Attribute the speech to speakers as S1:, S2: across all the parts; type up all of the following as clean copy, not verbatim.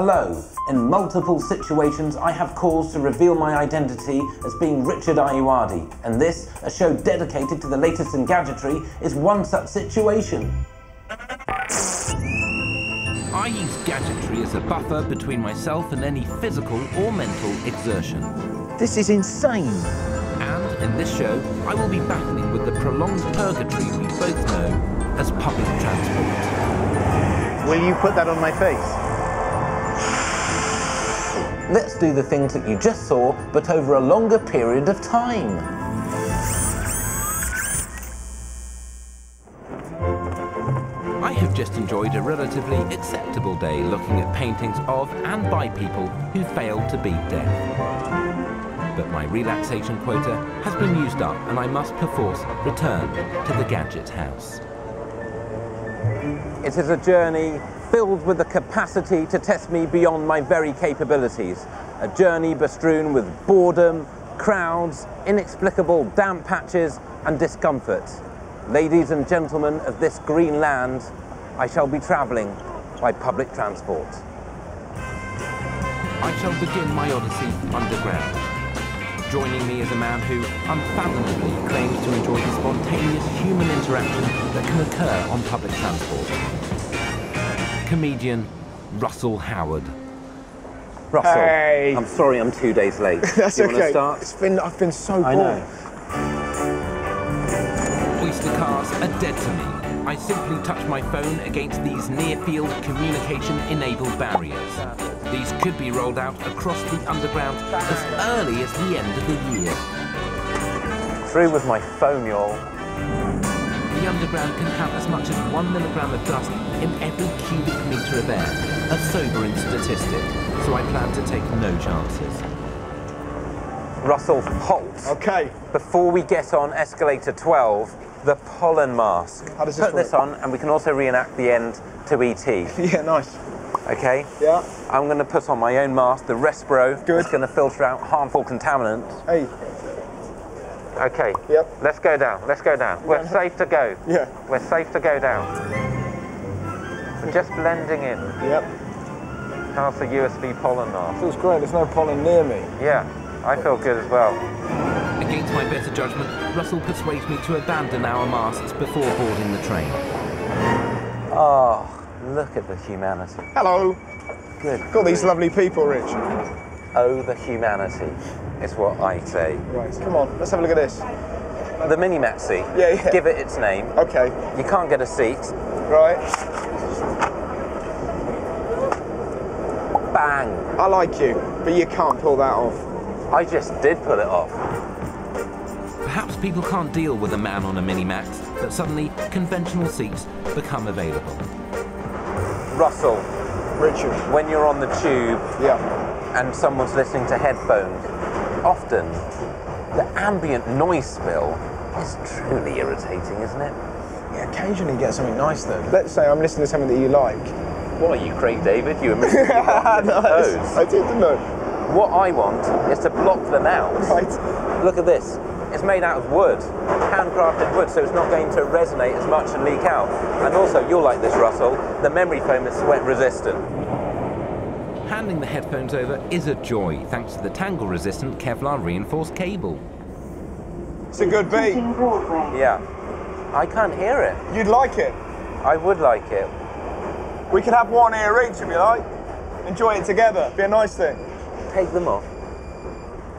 S1: Hello. In multiple situations, I have cause to reveal my identity as being Richard Ayoade, and this, a show dedicated to the latest in gadgetry, is one such situation.
S2: I use gadgetry as a buffer between myself and any physical or mental exertion.
S3: This is insane.
S2: And in this show, I will be battling with the prolonged purgatory we both know as public transport.
S3: Will you put that on my face?
S1: Let's do the things that you just saw, but over a longer period of time.
S2: I have just enjoyed a relatively acceptable day looking at paintings of and by people who failed to beat death. But my relaxation quota has been used up and I must perforce return to the Gadget House.
S1: It is a journey filled with the capacity to test me beyond my very capabilities. A journey bestrewn with boredom, crowds, inexplicable damp patches and discomfort. Ladies and gentlemen of this green land, I shall be travelling by public transport.
S2: I shall begin my odyssey underground. Joining me is a man who unfathomably claims to enjoy the spontaneous human interaction that can occur on public transport. Comedian Russell Howard.
S1: Russell,
S3: Hey.
S1: I'm sorry I'm 2 days late.
S3: That's
S1: you
S3: okay.
S1: Want to start?
S3: I've been so bored.
S1: I know.
S2: Oyster cars are dead to me. I simply touch my phone against these near-field communication-enabled barriers. These could be rolled out across the underground as early as the end of the year.
S1: Through with my phone, y'all.
S2: The underground can have as much as 1 milligram of dust in every cubic metre of air, a sobering statistic, so I plan to take no chances.
S1: Russell, halt.
S3: Okay.
S1: Before we get on escalator 12, the pollen mask.
S3: How does this
S1: Put this
S3: work?
S1: on and we can also reenact the end to E.T.
S3: Yeah, nice.
S1: Okay?
S3: Yeah.
S1: I'm going to put on my own mask, the Respro.
S3: Good.
S1: It's going to filter out harmful contaminants.
S3: Hey.
S1: Okay.
S3: Yep.
S1: Let's go down. Let's go down. We're safe to go.
S3: Yeah.
S1: We're safe to go down. We're just blending in.
S3: Yep.
S1: How's the USB pollen mask?
S3: Feels great. There's no pollen near me.
S1: Yeah, I feel good as well.
S2: Against my better judgment, Russell persuades me to abandon our masks before boarding the train.
S1: Oh, look at the humanity.
S3: Hello.
S1: Good.
S3: Got these lovely people, Rich.
S1: Oh, the humanity is what I say.
S3: Right. Come on. Let's have a look at this.
S1: The Mini Maxi.
S3: Yeah.
S1: Give it its name.
S3: Okay.
S1: You can't get a seat.
S3: Right.
S1: Bang.
S3: I like you, but you can't pull that off.
S1: I just did pull it off.
S2: Perhaps people can't deal with a man on a Mini-Max, but suddenly conventional seats become available.
S1: Russell,
S3: Richard.
S1: when you're on the tube
S3: Yeah.
S1: and someone's listening to headphones, often the ambient noise spill is truly irritating, isn't it?
S3: Yeah, occasionally you get something nice though. Let's say I'm listening to something that you like.
S1: What are you, Craig David? You immediately got those.
S3: I didn't know.
S1: What I want is to block them out.
S3: Right.
S1: Look at this. It's made out of wood, handcrafted wood, so it's not going to resonate as much and leak out. And also, you'll like this, Russell, the memory foam is sweat resistant.
S2: Handing the headphones over is a joy, thanks to the tangle-resistant Kevlar reinforced cable.
S3: It's a good beat.
S1: Yeah. I can't hear it.
S3: You'd like it.
S1: I would like it.
S3: We could have one ear each if you like. Enjoy it together. Be a nice thing.
S1: Take them off.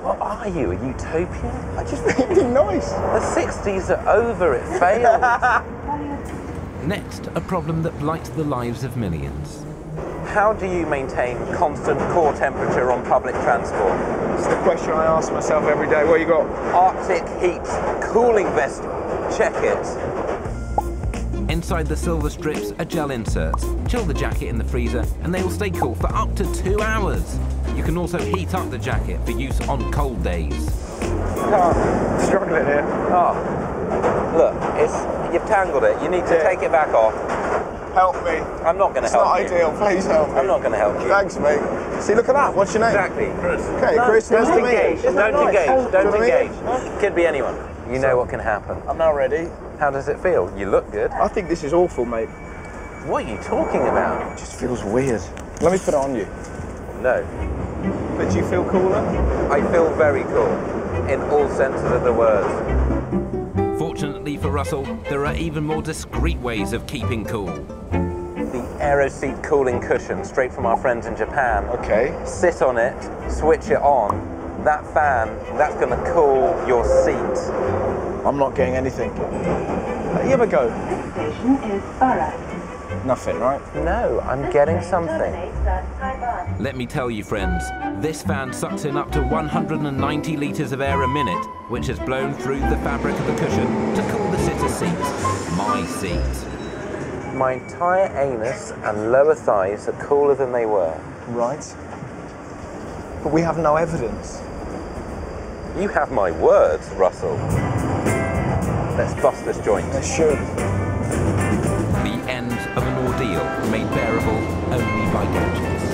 S1: What are you, a utopian?
S3: I just think it'd be nice.
S1: The 60s are over, it failed.
S2: Next, a problem that blights the lives of millions.
S1: How do you maintain constant core temperature on public transport?
S3: It's the question I ask myself every day. What you got?
S1: Arctic heat, cooling vest, check it.
S2: Inside the silver strips are gel inserts. Chill the jacket in the freezer and they will stay cool for up to 2 hours. You can also heat up the jacket for use on cold days.
S3: Oh, struggling here.
S1: Oh, look, you've tangled it. You need to take it back off.
S3: Help me.
S1: I'm not going to
S3: It's
S1: help
S3: not
S1: you.
S3: ideal. Please help me.
S1: I'm not going to help you.
S3: Thanks, mate. See, look at that. What's your name?
S1: Exactly. Chris.
S3: Okay, Chris. Nice to
S1: Don't
S3: meet you.
S1: engage.
S3: Isn't that
S1: Don't
S3: nice?
S1: engage.
S3: Do you
S1: Don't
S3: know what I mean?
S1: engage. Could be anyone. You know what can happen.
S3: I'm now ready.
S1: How does it feel? You look good.
S3: I think this is awful, mate.
S1: What are you talking about?
S3: It just feels weird. Let me put it on you.
S1: No.
S3: But do you feel cooler?
S1: I feel very cool, in all senses of the word.
S2: Fortunately for Russell, there are even more discreet ways of keeping cool.
S1: The AeroSeat cooling cushion, straight from our friends in Japan.
S3: Okay.
S1: Sit on it, switch it on. That fan, that's going to cool your seat.
S3: I'm not getting anything. You ever go?
S4: Station is Borough.
S3: Nothing, right?
S1: No, I'm getting something.
S2: Let me tell you, friends, this fan sucks in up to 190 litres of air a minute, which has blown through the fabric of the cushion to cool the sitter's seat. My seat.
S1: My entire anus and lower thighs are cooler than they were.
S3: Right. But we have no evidence.
S1: You have my words, Russell. Let's bust this joint.
S3: It should.
S2: The end of an ordeal made bearable only by gadgets.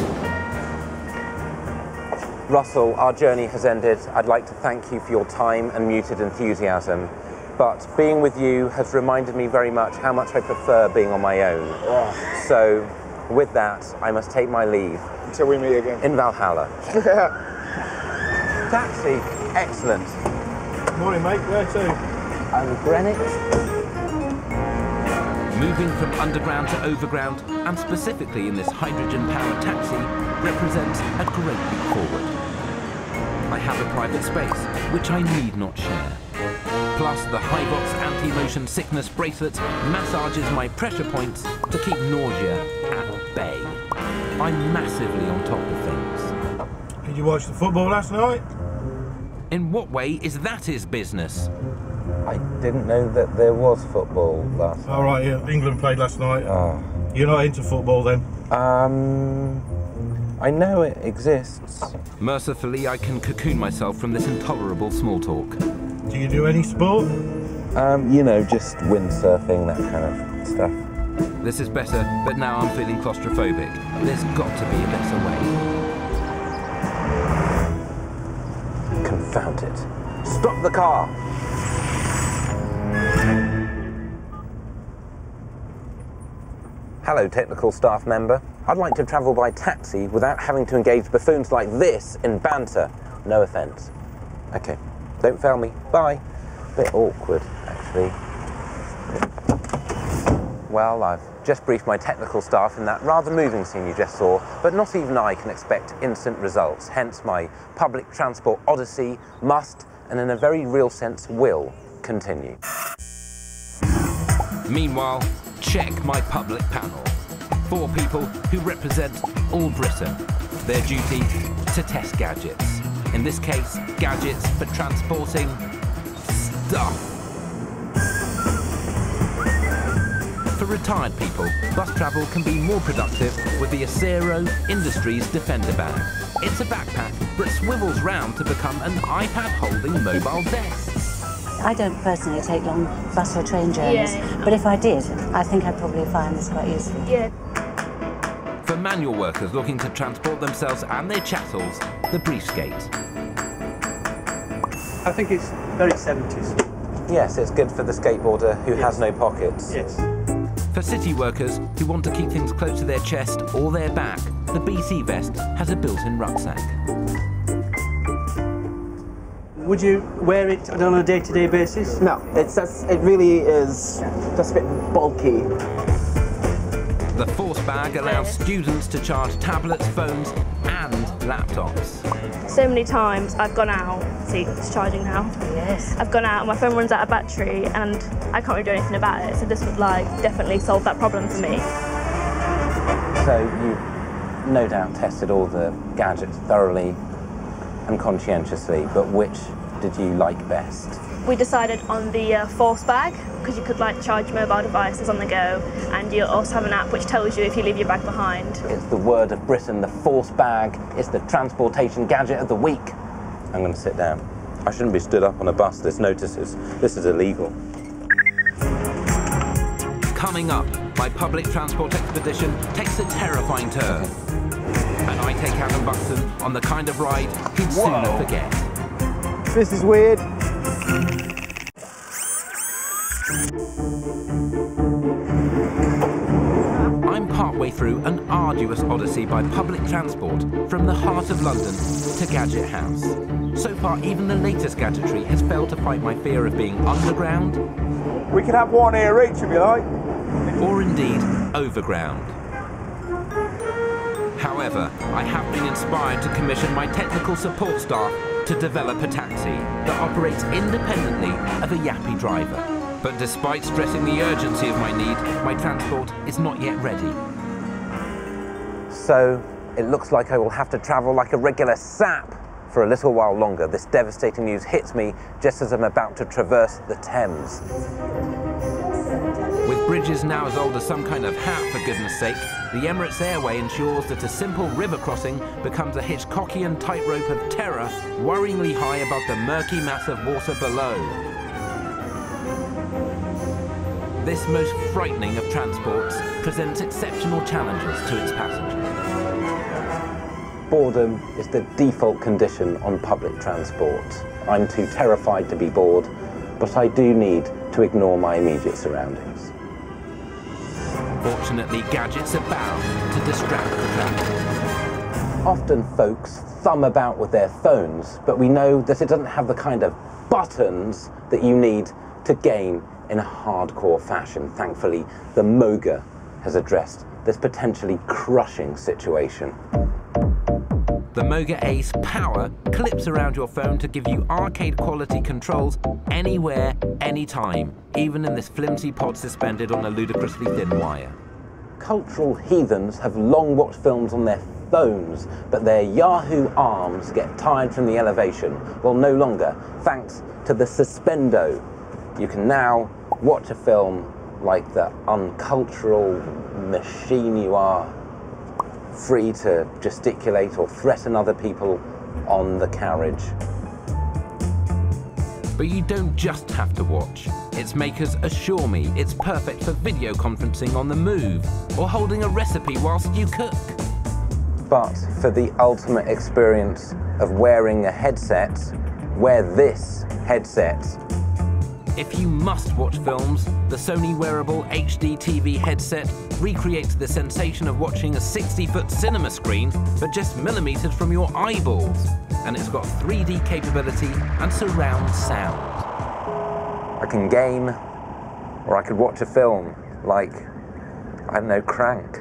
S1: Russell, our journey has ended. I'd like to thank you for your time and muted enthusiasm. But being with you has reminded me very much how much I prefer being on my own.
S3: Oh.
S1: So, with that, I must take my leave.
S3: Until we meet again.
S1: In Valhalla. Taxi, excellent.
S3: Morning, mate. Where to?
S1: Greenwich.
S2: Moving from underground to overground, and specifically in this hydrogen-powered taxi, represents a great leap forward. I have a private space, which I need not share. Plus, the Hivox anti-motion sickness bracelet massages my pressure points to keep nausea at bay. I'm massively on top of things.
S5: Did you watch the football last night?
S2: In what way is that his business?
S1: I didn't know that there was football last night.
S5: All right, yeah, England played last night.
S1: Oh.
S5: You're not into football then?
S1: I know it exists.
S2: Mercifully, I can cocoon myself from this intolerable small talk.
S5: Do you do any sport?
S1: You know, just windsurfing, that kind of stuff.
S2: This is better, but now I'm feeling claustrophobic. There's got to be a better way.
S1: Confound it. Stop the car! Hello, technical staff member. I'd like to travel by taxi without having to engage buffoons like this in banter. No offence. Okay, don't fail me. Bye. Bit awkward, actually. Well, I've just briefed my technical staff in that rather moving scene you just saw, but not even I can expect instant results. Hence, my public transport odyssey must, and in a very real sense, will continue.
S2: Meanwhile, check my public panel. 4 people who represent all Britain. Their duty to test gadgets. In this case, gadgets for transporting stuff. For retired people, bus travel can be more productive with the Acero Industries Defender bag. It's a backpack that swivels round to become an iPad-holding mobile desk.
S6: I don't personally take long bus or train journeys, but if I did, I think I'd probably find this quite useful.
S4: Yeah.
S2: For manual workers looking to transport themselves and their chattels, the briefskate.
S7: I think it's very 70s.
S1: Yes, it's good for the skateboarder who has no pockets.
S7: Yes.
S2: For city workers who want to keep things close to their chest or their back, the BC vest has a built-in rucksack.
S7: Would you wear it on a day-to-day basis?
S8: No, it really is just a bit bulky.
S2: The Force bag allows students to charge tablets, phones and laptops.
S4: So many times I've gone out, see it's charging now.
S6: Yes.
S4: I've gone out, my phone runs out of battery and I can't really do anything about it. So this would definitely solve that problem for me.
S1: So you've no doubt tested all the gadgets thoroughly and conscientiously, but which did you like best?
S4: We decided on the Force bag because you could charge mobile devices on the go, and you also have an app which tells you if you leave your bag behind.
S1: It's the word of Britain, the Force bag. It's the transportation gadget of the week. I'm going to sit down. I shouldn't be stood up on a bus. This notices. This is illegal.
S2: Coming up, my public transport expedition takes a terrifying turn. And I take Adam Buxton on the kind of ride he'd sooner forget.
S8: This is weird.
S2: I'm partway through an arduous odyssey by public transport from the heart of London to Gadget House. So far, even the latest gadgetry has failed to fight my fear of being underground.
S3: We could have one ear each if you like.
S2: Or indeed, overground. However, I have been inspired to commission my technical support staff to develop a taxi that operates independently of a yappy driver. But despite stressing the urgency of my need, my transport is not yet ready.
S1: So it looks like I will have to travel like a regular sap for a little while longer. This devastating news hits me just as I'm about to traverse the Thames.
S2: With bridges now as old as some kind of hat, for goodness sake, the Emirates Airway ensures that a simple river crossing becomes a Hitchcockian tightrope of terror, worryingly high above the murky mass of water below. This most frightening of transports presents exceptional challenges to its passengers.
S1: Boredom is the default condition on public transport. I'm too terrified to be bored, but I do need to ignore my immediate surroundings.
S2: Fortunately, gadgets abound to distract the traveller.
S1: Often folks thumb about with their phones, but we know that it doesn't have the kind of buttons that you need to game in a hardcore fashion. Thankfully, the Moga has addressed this potentially crushing situation.
S2: The Moga Ace Power clips around your phone to give you arcade-quality controls anywhere, anytime, even in this flimsy pod suspended on a ludicrously thin wire.
S1: Cultural heathens have long watched films on their phones, but their Yahoo arms get tired from the elevation. Well, no longer, thanks to the Suspendo. You can now watch a film like the uncultural machine you are, free to gesticulate or threaten other people on the carriage.
S2: But you don't just have to watch. Its makers assure me it's perfect for video conferencing on the move or holding a recipe whilst you cook.
S1: But for the ultimate experience of wearing a headset, wear this headset.
S2: If you must watch films, the Sony wearable HD TV headset recreates the sensation of watching a 60-foot cinema screen, but just millimeters from your eyeballs. And it's got 3D capability and surround sound.
S1: I can game, or I could watch a film like, I don't know, Crank.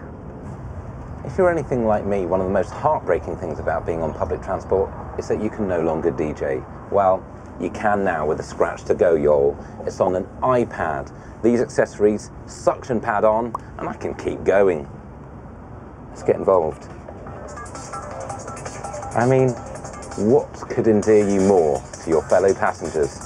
S1: If you're anything like me, one of the most heartbreaking things about being on public transport is that you can no longer DJ. Well, you can now with a Scratch to Go, y'all. It's on an iPad. These accessories, suction pad on, and I can keep going. Let's get involved. I mean, what could endear you more to your fellow passengers?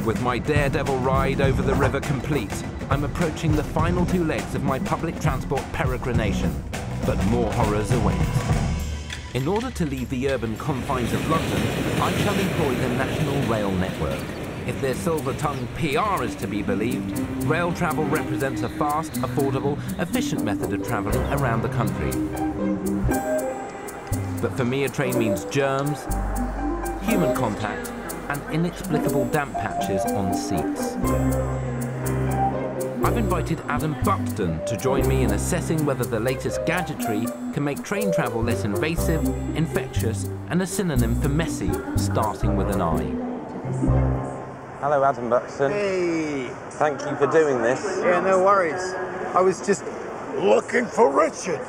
S2: With my daredevil ride over the river complete, I'm approaching the final two legs of my public transport peregrination. But more horrors await. In order to leave the urban confines of London, I shall employ the National Rail Network. If their silver-tongued PR is to be believed, rail travel represents a fast, affordable, efficient method of travelling around the country. But for me, a train means germs, human contact, and inexplicable damp patches on seats. I've invited Adam Buxton to join me in assessing whether the latest gadgetry can make train travel less invasive, infectious, and a synonym for messy, starting with an I.
S1: Hello, Adam Buxton.
S3: Hey.
S1: Thank you for doing this.
S3: Yeah, no worries. I was just looking for Richard.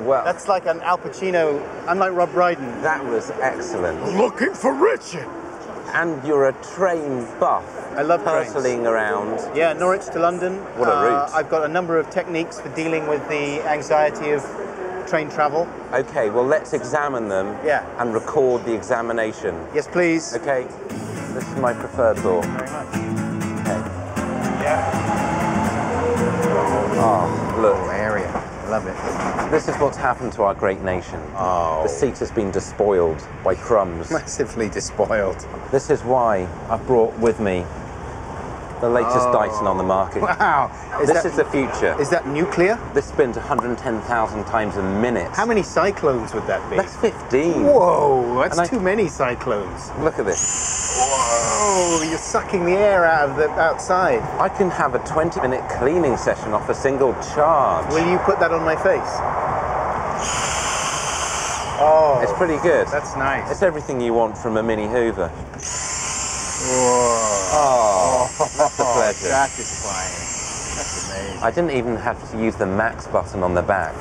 S1: Well,
S3: That's like an Al Pacino, unlike Rob Brydon.
S1: that was excellent.
S3: Looking for Richard.
S1: And you're a train buff.
S3: I love trains.
S1: Hurtling around.
S3: Yeah, Norwich to London.
S1: What a route.
S3: I've got a number of techniques for dealing with the anxiety of train travel.
S1: Okay, well, let's examine them and record the examination.
S3: Yes, please.
S1: Okay, this is my preferred door.
S3: Very much.
S1: Okay.
S3: Yeah.
S1: Oh, look.
S3: Area. Love it.
S1: This is what's happened to our great nation.
S3: Oh.
S1: The seat has been despoiled by crumbs.
S3: Massively despoiled.
S1: This is why I've brought with me The latest Dyson on the market.
S9: Wow.
S1: This is the future.
S9: Is that nuclear?
S1: This spins 110,000 times a minute.
S9: How many cyclones would that be?
S1: That's 15.
S9: Whoa, that's too many cyclones.
S1: Look at this.
S9: Whoa, you're sucking the air out of the outside.
S1: I can have a 20-minute cleaning session off a single charge.
S9: Will you put that on my face? Oh,
S1: it's pretty good.
S9: That's nice.
S1: It's everything you want from a mini Hoover.
S9: Whoa.
S1: Oh, that's a pleasure.
S9: Satisfying. That's amazing.
S1: I didn't even have to use the max button on the back.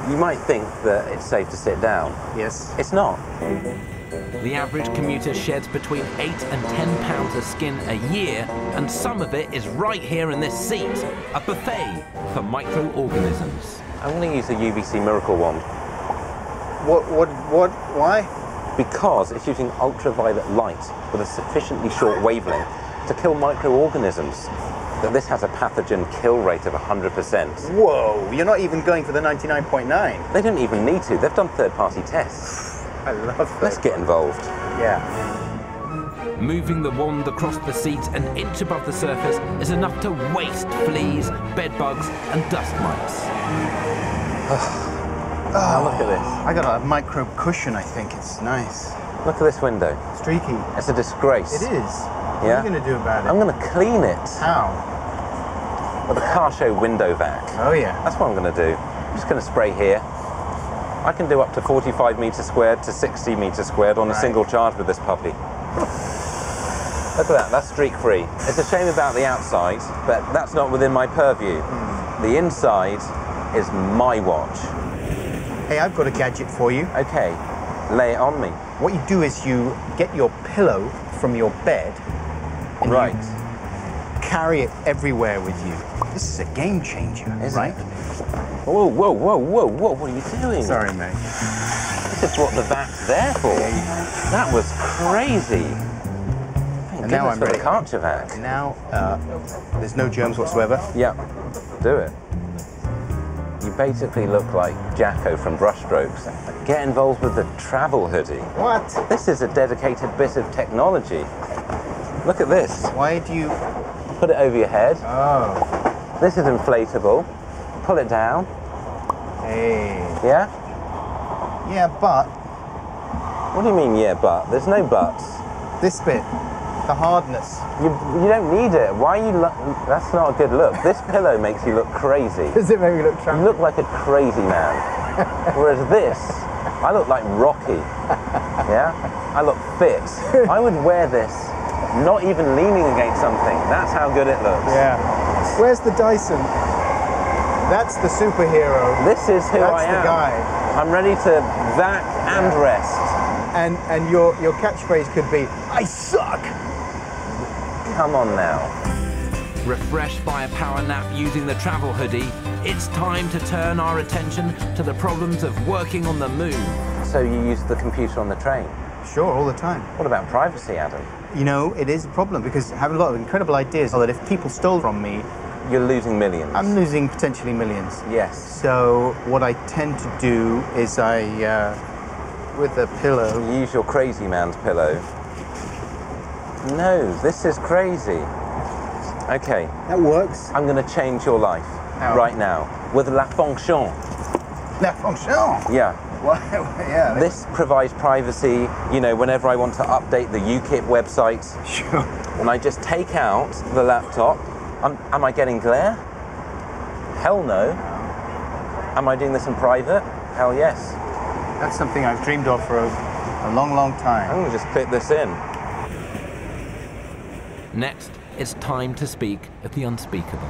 S1: You might think that it's safe to sit down.
S9: Yes.
S1: It's not.
S2: The average commuter sheds between 8 and 10 pounds of skin a year, and some of it is right here in this seat, a buffet for microorganisms.
S1: I'm going to use the UVC Miracle Wand.
S9: Why?
S1: Because it's using ultraviolet light with a sufficiently short wavelength to kill microorganisms. That this has a pathogen kill rate of 100%.
S9: Whoa, you're not even going for the 99.9.
S1: They don't even need to. They've done third-party tests.
S9: I love that.
S1: Let's get involved.
S9: Yeah.
S2: Moving the wand across the seat an inch above the surface is enough to waste fleas, bed bugs and dust mites.
S1: Oh, look at this.
S9: I got a micro cushion, I think. It's nice.
S1: Look at this window.
S9: Streaky.
S1: It's a disgrace.
S9: It is.
S1: Yeah?
S9: What are you going to do about it?
S1: I'm going to clean it.
S9: How?
S1: With a car show window vac.
S9: Oh, yeah.
S1: That's what I'm going to do. I'm just going to spray here. I can do up to 45 metres squared to 60 metres squared on a single charge with this puppy. Look at that, that's streak free. It's a shame about the outside, but that's not within my purview. The inside is my watch.
S9: Hey, I've got a gadget for you.
S1: Okay, lay it on me.
S9: What you do is you get your pillow from your bed and
S1: right.
S9: you carry it everywhere with you. This is a game changer, right?
S1: Whoa, whoa, whoa, whoa, whoa, what are you doing?
S9: Sorry, mate.
S1: This is what the vac's there for. That was crazy.
S9: And now I'm ready.
S1: For the Karcher vac.
S9: Now, there's no germs whatsoever.
S1: Yeah, do it. You basically look like Jacko from Brushstrokes. Get involved with the travel hoodie.
S9: What?
S1: This is a dedicated bit of technology. Look at this.
S9: Why do you...
S1: Put it over your head.
S9: Oh.
S1: This is inflatable. Pull it down.
S9: Hey.
S1: Yeah?
S9: Yeah, but...
S1: What do you mean, yeah, but? There's no buts.
S9: This bit. The hardness.
S1: You don't need it. Why are you... That's not a good look. This pillow makes you look crazy.
S9: Does it make me look trapped?
S1: You look like a crazy man. Whereas this, I look like Rocky. Yeah? I look fit. I would wear this not even leaning against something. That's how good it looks.
S9: Yeah. Where's the Dyson? That's the superhero.
S1: This is who I am.
S9: That's the guy.
S1: I'm ready to vac and rest.
S9: And your catchphrase could be, I suck!
S1: Come on now.
S2: Refreshed by a power nap using the travel hoodie, it's time to turn our attention to the problems of working on the moon.
S1: So you use the computer on the train?
S9: Sure, all the time.
S1: What about privacy, Adam?
S9: You know, it is a problem because I have a lot of incredible ideas that if people stole from me,
S1: you're losing millions.
S9: I'm losing potentially millions.
S1: Yes.
S9: So what I tend to do is with a pillow...
S1: You use your crazy man's pillow. No, this is crazy. Okay.
S9: That works.
S1: I'm going to change your life right now with La Fonction.
S9: La Fonction?
S1: Yeah.
S9: Yeah.
S1: This provides privacy, you know, whenever I want to update the UKIP website.
S9: Sure.
S1: And I just take out the laptop. Am I getting glare? Hell no. Am I doing this in private? Hell yes.
S9: That's something I've dreamed of for a long, long time.
S1: I'm going to just click this in.
S2: Next, it's time to speak of the unspeakable.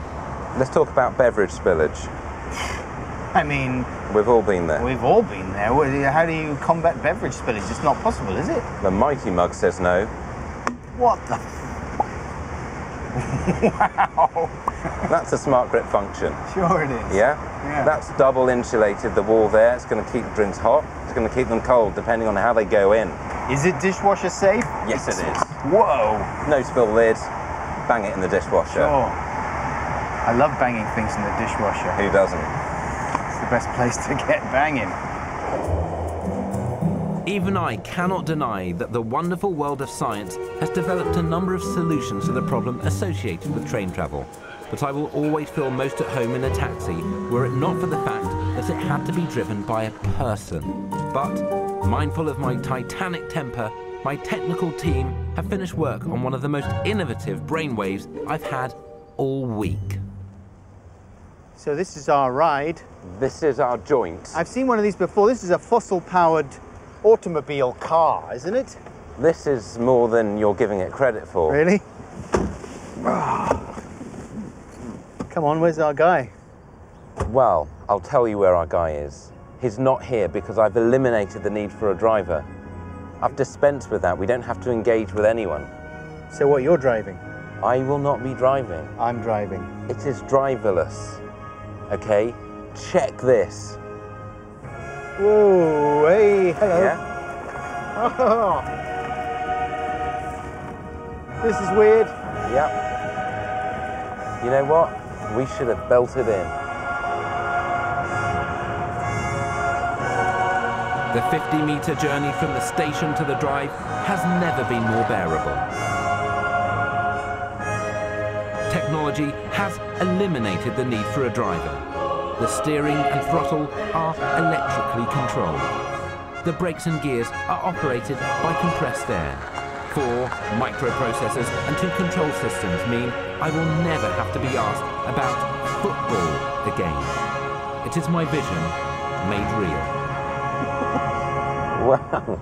S1: Let's talk about beverage spillage.
S9: I mean...
S1: We've all been there.
S9: We've all been there. How do you combat beverage spillage? It's not possible, is it?
S1: The Mighty Mug says no.
S9: What the... Wow.
S1: That's a smart grip function.
S9: Sure it is.
S1: Yeah?
S9: Yeah.
S1: That's double insulated the wall there. It's going to keep drinks hot. It's going to keep them cold depending on how they go in.
S9: Is it dishwasher safe?
S1: Yes, it is.
S9: Whoa.
S1: No spill lid. Bang it in the dishwasher.
S9: Sure. I love banging things in the dishwasher.
S1: Who doesn't?
S9: It's the best place to get banging.
S2: Even I cannot deny that the wonderful world of science has developed a number of solutions to the problem associated with train travel. But I will always feel most at home in a taxi were it not for the fact that it had to be driven by a person. But, mindful of my titanic temper, my technical team have finished work on one of the most innovative brainwaves I've had all week.
S9: So this is our ride.
S1: This is our joint.
S9: I've seen one of these before. This is a fossil-powered automobile car, isn't it?
S1: This is more than you're giving it credit for.
S9: Really? Come on, where's our guy?
S1: Well, I'll tell you where our guy is. He's not here because I've eliminated the need for a driver. I've dispensed with that. We don't have to engage with anyone.
S9: So what, you're driving?
S1: I will not be driving.
S9: I'm driving.
S1: It is driverless. Okay? Check this.
S9: Whoa, hey, hello.
S1: Yeah?
S9: Oh. This is weird.
S1: Yep. You know what? We should have belted in.
S2: The 50-metre journey from the station to the drive has never been more bearable. Technology has eliminated the need for a driver. The steering and throttle are electrically controlled. The brakes and gears are operated by compressed air. 4 microprocessors and 2 control systems mean I will never have to be asked about football again. It is my vision made real.
S1: Well,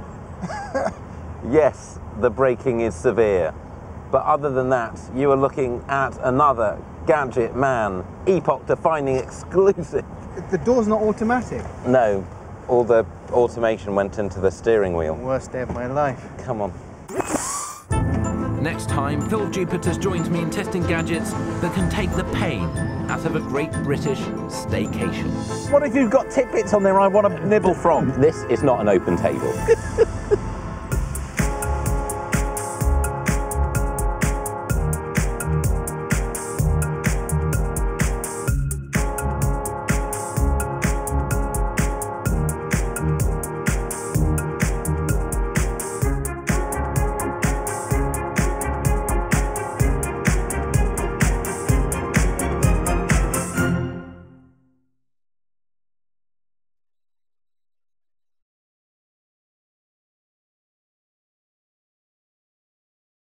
S1: yes, the braking is severe. But other than that, you are looking at another Gadget Man, epoch-defining exclusive.
S9: The door's not automatic.
S1: No, all the automation went into the steering wheel.
S9: Worst day of my life.
S1: Come on.
S2: Next time, Phil Jupiters joins me in testing gadgets that can take the pain out of a great British staycation.
S8: What if you've got tidbits on there I want to nibble from?
S1: This is not an open table.